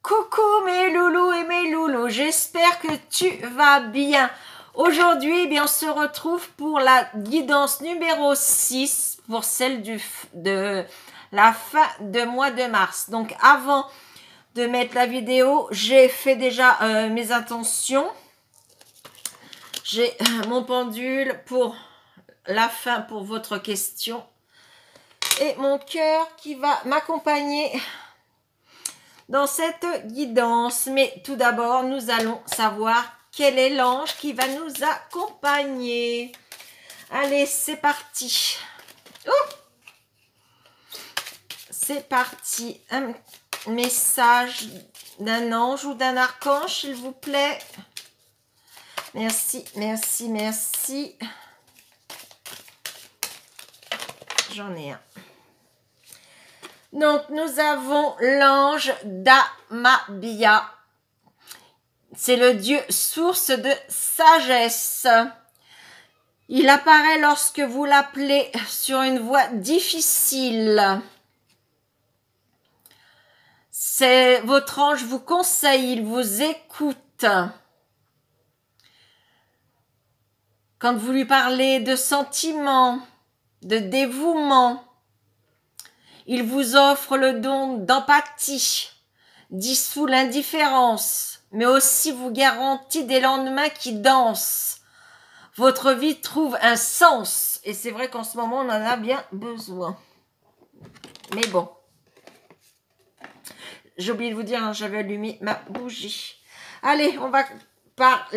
Coucou mes loulous et mes loulous, j'espère que tu vas bien. Aujourd'hui, eh bien, on se retrouve pour la guidance numéro 6 pour celle de la fin de mois de mars. Donc avant de mettre la vidéo, j'ai fait déjà mes intentions. J'ai mon pendule pour la fin pour votre question et mon cœur qui va m'accompagner dans cette guidance. Mais tout d'abord, nous allons savoir quel est l'ange qui va nous accompagner. Allez, c'est parti. C'est parti. Un message d'un ange ou d'un archange, s'il vous plaît. Merci, merci, merci. J'en ai un. Donc, nous avons l'ange d'Amabia. C'est le dieu source de sagesse. Il apparaît lorsque vous l'appelez sur une voie difficile. C'est votre ange vous conseille, il vous écoute. Quand vous lui parlez de sentiments, de dévouement, il vous offre le don d'empathie, dissout l'indifférence, mais aussi vous garantit des lendemains qui dansent. Votre vie trouve un sens. Et c'est vrai qu'en ce moment, on en a bien besoin. Mais bon. J'ai oublié de vous dire, hein, j'avais allumé ma bougie. Allez, on va par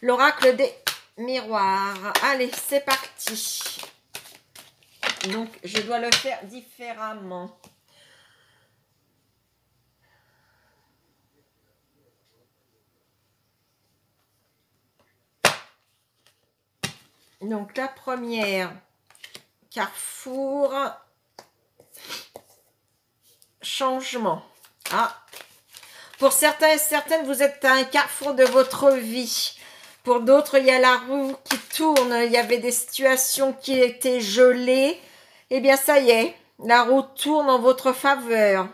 l'oracle des miroirs. Allez, c'est parti. Donc, je dois le faire différemment. Donc, la première, carrefour, changement. Ah, pour certains et certaines, vous êtes à un carrefour de votre vie. Pour d'autres, il y a la roue qui tourne. Il y avait des situations qui étaient gelées. Eh bien, ça y est, la roue tourne en votre faveur.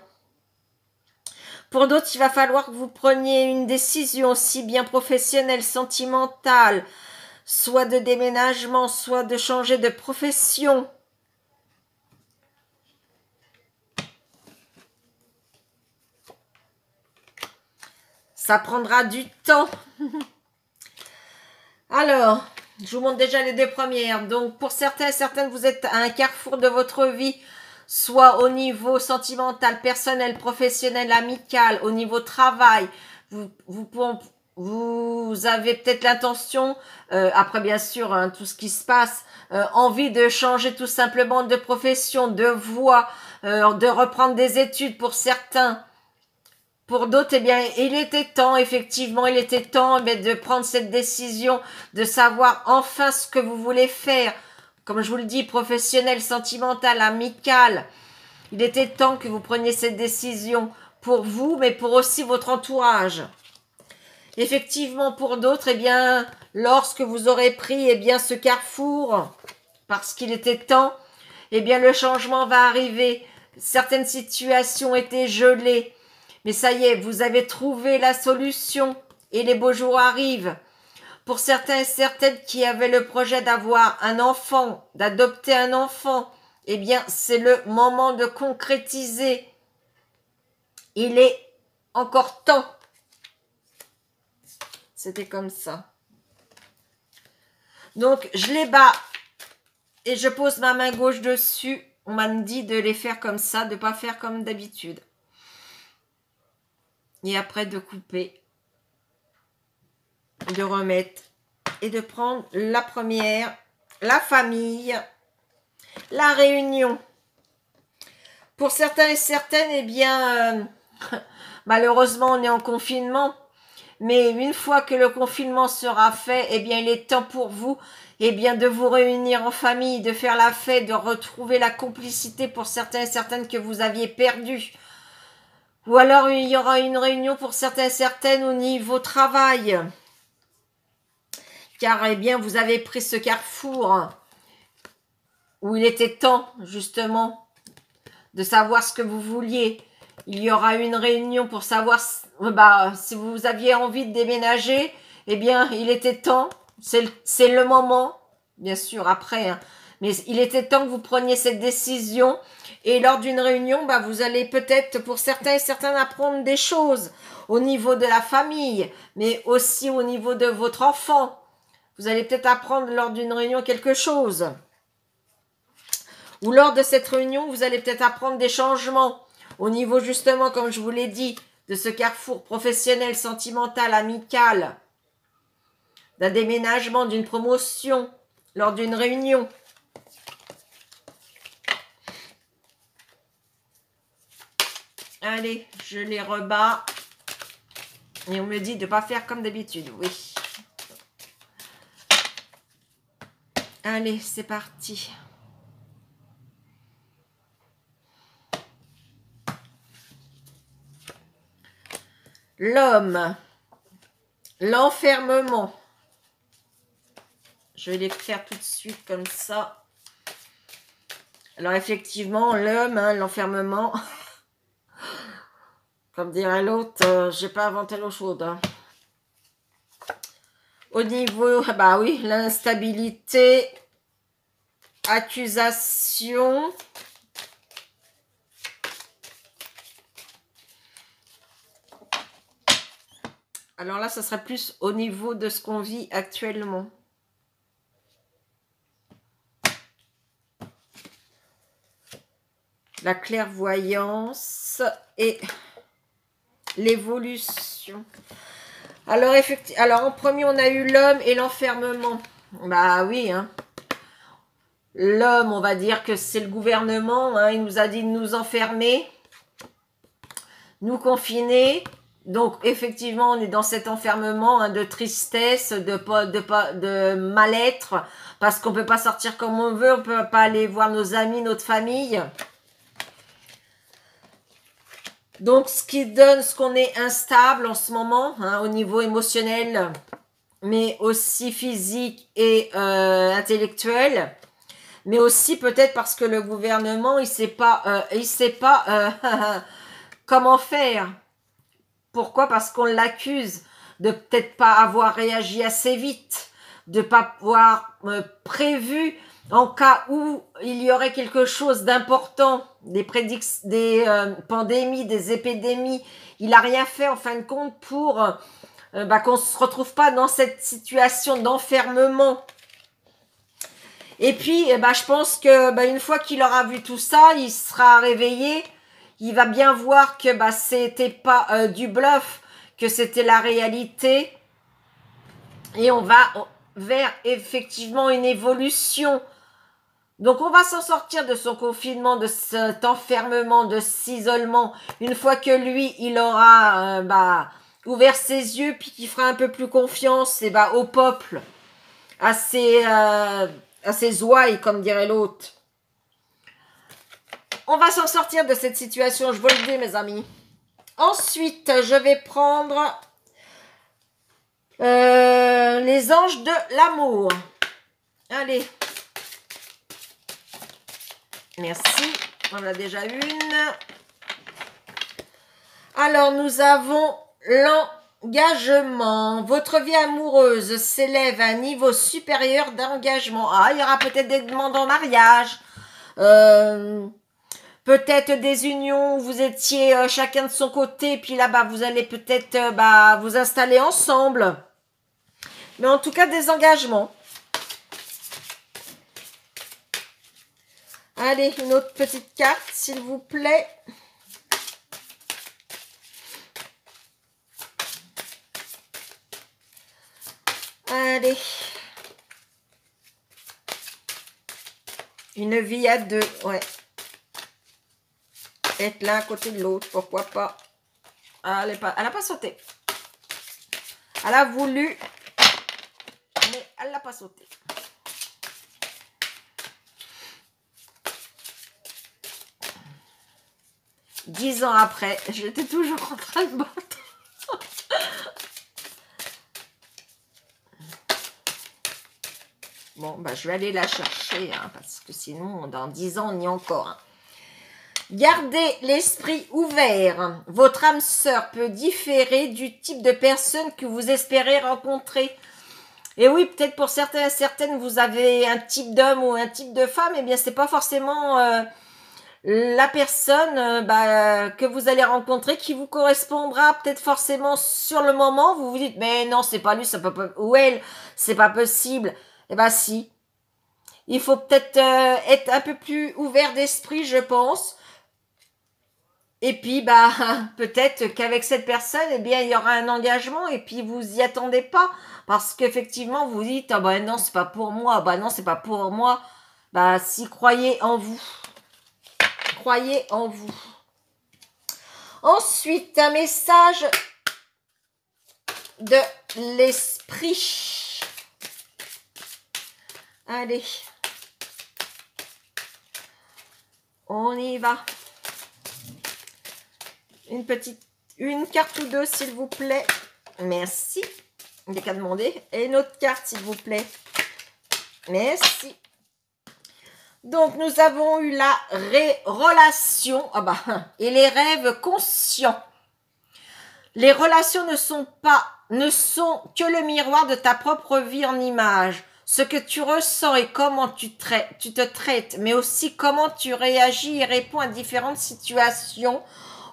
Pour d'autres, il va falloir que vous preniez une décision aussi bien professionnelle, sentimentale, soit de déménagement, soit de changer de profession. Ça prendra du temps. Alors, je vous montre déjà les deux premières. Donc, pour certains et certaines, vous êtes à un carrefour de votre vie, soit au niveau sentimental, personnel, professionnel, amical, au niveau travail. Vous avez peut-être l'intention, après bien sûr, hein, tout ce qui se passe, envie de changer tout simplement de profession, de voie, de reprendre des études pour certains. Pour d'autres, eh bien, il était temps, effectivement, il était temps de prendre cette décision, de savoir enfin ce que vous voulez faire. Comme je vous le dis, professionnel, sentimental, amical. Il était temps que vous preniez cette décision pour vous, mais pour aussi votre entourage. Effectivement, pour d'autres, eh bien, lorsque vous aurez pris, eh bien, ce carrefour, parce qu'il était temps, eh bien, le changement va arriver. Certaines situations étaient gelées. Mais ça y est, vous avez trouvé la solution et les beaux jours arrivent. Pour certains et certaines qui avaient le projet d'avoir un enfant, d'adopter un enfant, eh bien, c'est le moment de concrétiser. Il est encore temps. C'était comme ça. Donc, je les bats et je pose ma main gauche dessus. On m'a dit de les faire comme ça, de ne pas faire comme d'habitude. Et après de couper, de remettre et de prendre la première, la famille, la réunion. Pour certains et certaines, eh bien, malheureusement, on est en confinement. Mais une fois que le confinement sera fait, eh bien, il est temps pour vous, eh bien, de vous réunir en famille, de faire la fête, de retrouver la complicité pour certains et certaines que vous aviez perdu. Ou alors, il y aura une réunion pour certains et certaines au niveau travail. Car, eh bien, vous avez pris ce carrefour où il était temps, justement, de savoir ce que vous vouliez. il y aura une réunion pour savoir si vous aviez envie de déménager. Eh bien, il était temps. C'est le moment, bien sûr, après. Hein, mais il était temps que vous preniez cette décision. Et lors d'une réunion, vous allez peut-être, pour certains et certaines, apprendre des choses au niveau de la famille, mais aussi au niveau de votre enfant. Vous allez peut-être apprendre lors d'une réunion quelque chose. Ou lors de cette réunion, vous allez peut-être apprendre des changements au niveau justement, comme je vous l'ai dit, de ce carrefour professionnel, sentimental, amical, d'un déménagement, d'une promotion, lors d'une réunion. Allez, je les rebats. Et on me dit de ne pas faire comme d'habitude, oui. Allez, c'est parti. L'homme, l'enfermement. Je vais les faire tout de suite comme ça. Alors effectivement, l'homme, hein, l'enfermement, comme dirait l'autre, j'ai pas inventé l'eau chaude. Hein. Au niveau, bah oui, l'instabilité, accusation. Alors là, ça serait plus au niveau de ce qu'on vit actuellement. La clairvoyance et l'évolution. Alors, effectivement, alors, en premier, on a eu l'homme et l'enfermement. Bah oui, hein. L'homme, on va dire que c'est le gouvernement. Hein, il nous a dit de nous enfermer, nous confiner. Donc, effectivement, on est dans cet enfermement hein, de tristesse, de mal-être, parce qu'on ne peut pas sortir comme on veut, on ne peut pas aller voir nos amis, notre famille. Donc, ce qui donne ce qu'on est instable en ce moment, hein, au niveau émotionnel, mais aussi physique et intellectuel, mais aussi peut-être parce que le gouvernement, il sait pas comment faire. Pourquoi? Parce qu'on l'accuse de peut-être pas avoir réagi assez vite, de pas avoir prévu en cas où il y aurait quelque chose d'important, des pandémies, des épidémies. Il n'a rien fait en fin de compte pour qu'on ne se retrouve pas dans cette situation d'enfermement. Et puis, je pense que une fois qu'il aura vu tout ça, il sera réveillé. Il va bien voir que c'était pas du bluff, que c'était la réalité. Et on va vers effectivement une évolution. Donc, on va s'en sortir de son confinement, de cet enfermement, de cet isolement. Une fois que lui, il aura ouvert ses yeux, puis qu'il fera un peu plus confiance au peuple, à ses ouailles, comme dirait l'autre. On va s'en sortir de cette situation, je vous le dis, mes amis. Ensuite, je vais prendre les anges de l'amour. Allez. Merci. On a déjà une. Alors, nous avons l'engagement. Votre vie amoureuse s'élève à un niveau supérieur d'engagement. Ah, il y aura peut-être des demandes en mariage. Peut-être des unions où vous étiez chacun de son côté. Puis là, vous allez peut-être vous installer ensemble. Mais en tout cas, des engagements. Allez, une autre petite carte, s'il vous plaît. Allez. Une vie à deux, ouais. Être l'un à côté de l'autre, pourquoi pas. Elle n'a pas sauté. Elle a voulu, mais elle n'a pas sauté. Dix ans après, j'étais toujours en train de battre. Bon, je vais aller la chercher, hein, parce que sinon, dans 10 ans, on y est encore. Hein. Gardez l'esprit ouvert. Votre âme sœur peut différer du type de personne que vous espérez rencontrer. Et oui, peut-être pour certains et certaines, vous avez un type d'homme ou un type de femme, eh bien, c'est pas forcément la personne que vous allez rencontrer qui vous correspondra peut-être forcément sur le moment. Vous vous dites, mais non, c'est pas lui, ça peut pas, ou elle, c'est pas possible. Eh ben, si. Il faut peut-être être un peu plus ouvert d'esprit, je pense. Et puis, peut-être qu'avec cette personne, eh bien, il y aura un engagement et puis vous y attendez pas. Parce qu'effectivement, vous dites, ah bah non, c'est pas pour moi, bah non, c'est pas pour moi. Bah, si, croyez en vous. Croyez en vous. Ensuite, un message de l'esprit. Allez. On y va. Une carte ou deux, s'il vous plaît. Merci. Il n'y a qu'à demander. Et une autre carte, s'il vous plaît. Merci. Donc, nous avons eu la relation. Et les rêves conscients. Les relations ne sont que le miroir de ta propre vie en image. Ce que tu ressens et comment tu te traites, mais aussi comment tu réagis et réponds à différentes situations,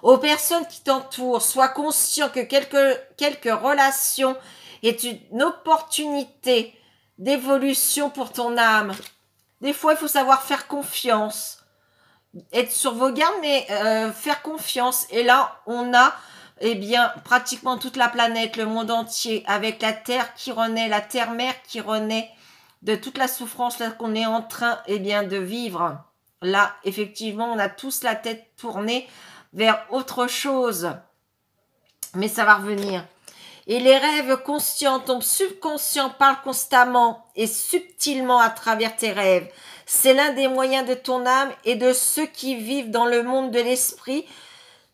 aux personnes qui t'entourent. Sois conscient que quelques relations est une opportunité d'évolution pour ton âme. Des fois, il faut savoir faire confiance. Être sur vos gardes, mais faire confiance. Et là, on a pratiquement toute la planète, le monde entier, avec la Terre qui renaît, la Terre-Mère qui renaît de toute la souffrance là qu'on est en train de vivre. Là, effectivement, on a tous la tête tournée vers autre chose. Mais ça va revenir. Et les rêves conscients, ton subconscient parle constamment et subtilement à travers tes rêves. C'est l'un des moyens de ton âme et de ceux qui vivent dans le monde de l'esprit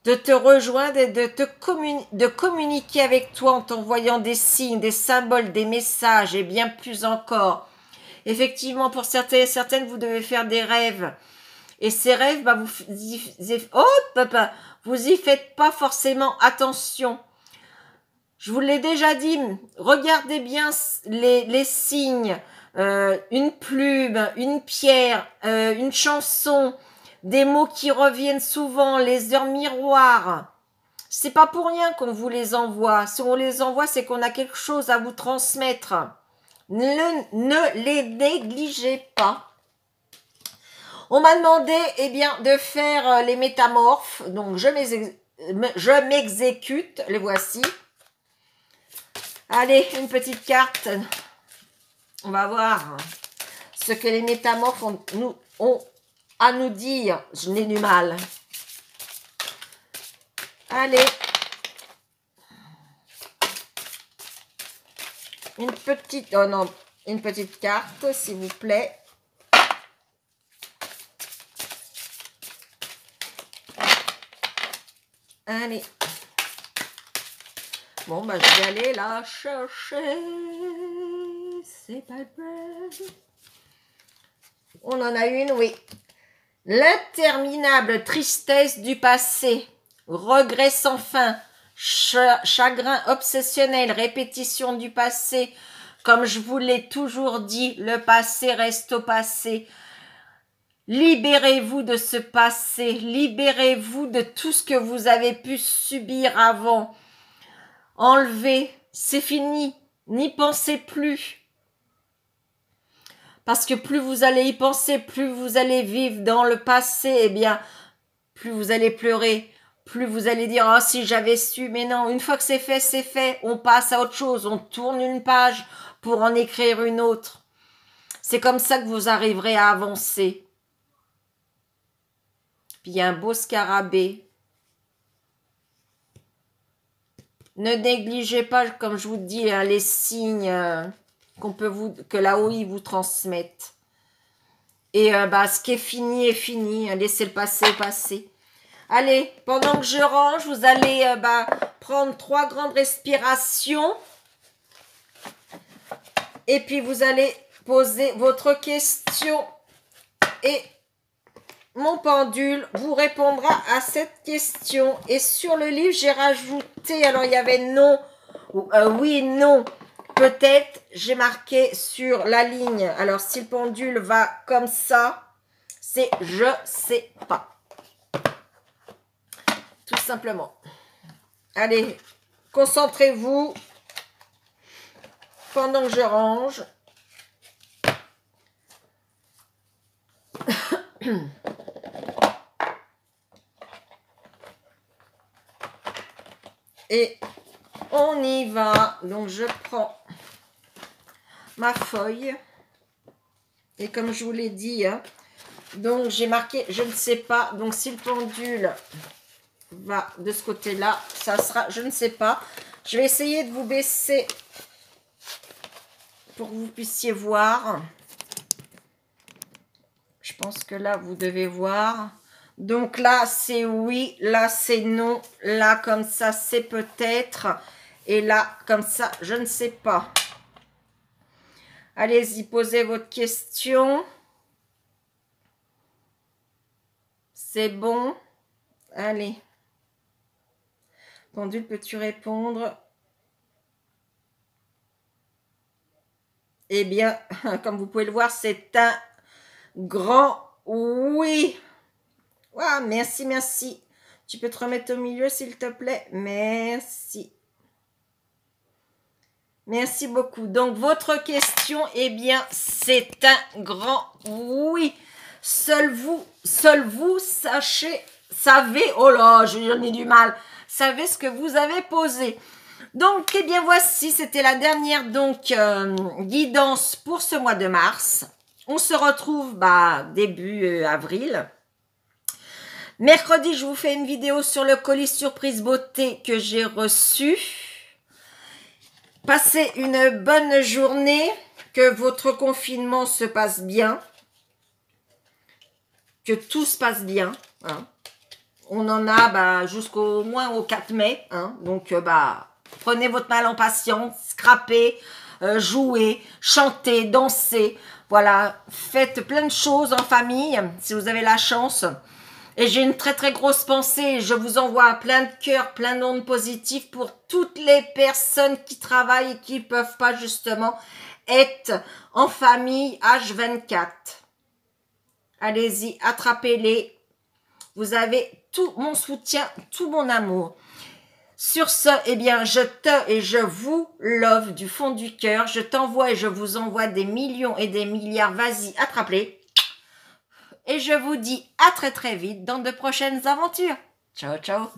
de te rejoindre et de communiquer avec toi en t'envoyant des signes, des symboles, des messages et bien plus encore. Effectivement, pour certains et certaines, vous devez faire des rêves. Et ces rêves, vous y faites pas forcément attention. Je vous l'ai déjà dit, regardez bien les signes, une plume, une pierre, une chanson, des mots qui reviennent souvent, les heures miroirs. C'est pas pour rien qu'on vous les envoie. Si on les envoie, c'est qu'on a quelque chose à vous transmettre. Ne les négligez pas. On m'a demandé de faire les métamorphes. Donc, je m'exécute. Les voici. Allez, une petite carte. On va voir ce que les métamorphes ont à nous dire. Je n'ai du mal. Allez. Une petite carte, s'il vous plaît. Allez. Bon, je vais aller la chercher. C'est pas grave. On en a une, oui. L'interminable tristesse du passé. Regret sans fin. Chagrin obsessionnel. Répétition du passé. Comme je vous l'ai toujours dit, le passé reste au passé. Libérez-vous de ce passé. Libérez-vous de tout ce que vous avez pu subir avant. Enlevez, c'est fini, n'y pensez plus. Parce que plus vous allez y penser, plus vous allez vivre dans le passé, plus vous allez pleurer, plus vous allez dire « Oh, si j'avais su !» Mais non, une fois que c'est fait, on passe à autre chose, on tourne une page pour en écrire une autre. C'est comme ça que vous arriverez à avancer. Puis il y a un beau scarabée. Ne négligez pas, comme je vous dis, les signes que la OI vous transmette. Et ce qui est fini est fini. Laissez le passé passer. Allez, pendant que je range, vous allez prendre 3 grandes respirations. Et puis vous allez poser votre question et mon pendule vous répondra à cette question. Et sur le livre, j'ai rajouté, alors il y avait non, oui, non, peut-être, j'ai marqué sur la ligne. Alors si le pendule va comme ça, c'est je sais pas. Tout simplement. Allez, concentrez-vous pendant que je range. Et on y va. Donc, je prends ma feuille. Et comme je vous l'ai dit, hein, donc j'ai marqué, je ne sais pas. Donc, si le pendule va de ce côté-là, ça sera, je ne sais pas. Je vais essayer de vous baisser pour que vous puissiez voir. Je pense que là, vous devez voir. Donc là, c'est oui. Là, c'est non. Là, comme ça, c'est peut-être. Et là, comme ça, je ne sais pas. Allez-y, posez votre question. C'est bon. Allez. Pendule, peux-tu répondre? Eh bien, comme vous pouvez le voir, c'est un grand oui. Wow, merci, merci. Tu peux te remettre au milieu, s'il te plaît? Merci. Merci beaucoup. Donc, votre question, eh bien, c'est un grand oui. Seul vous, savez, oh là, j'en ai du mal, savez ce que vous avez posé. Donc, eh bien, voici, c'était la dernière donc guidance pour ce mois de mars. On se retrouve début avril. Mercredi, je vous fais une vidéo sur le colis surprise beauté que j'ai reçu. Passez une bonne journée, que votre confinement se passe bien, que tout se passe bien. Hein. On en a jusqu'au moins au 4 mai. Hein. Donc, prenez votre mal en patience, scrapez, jouez, chantez, dansez. Voilà, faites plein de choses en famille, si vous avez la chance. Et j'ai une très très grosse pensée, je vous envoie plein de cœurs, plein d'ondes positives pour toutes les personnes qui travaillent et qui ne peuvent pas justement être en famille H24. Allez-y, attrapez-les. Vous avez tout mon soutien, tout mon amour. Sur ce, eh bien, je te et je vous love du fond du cœur. Je t'envoie et je vous envoie des millions et des milliards. Vas-y, attrape-les. Et je vous dis à très très vite dans de prochaines aventures. Ciao, ciao.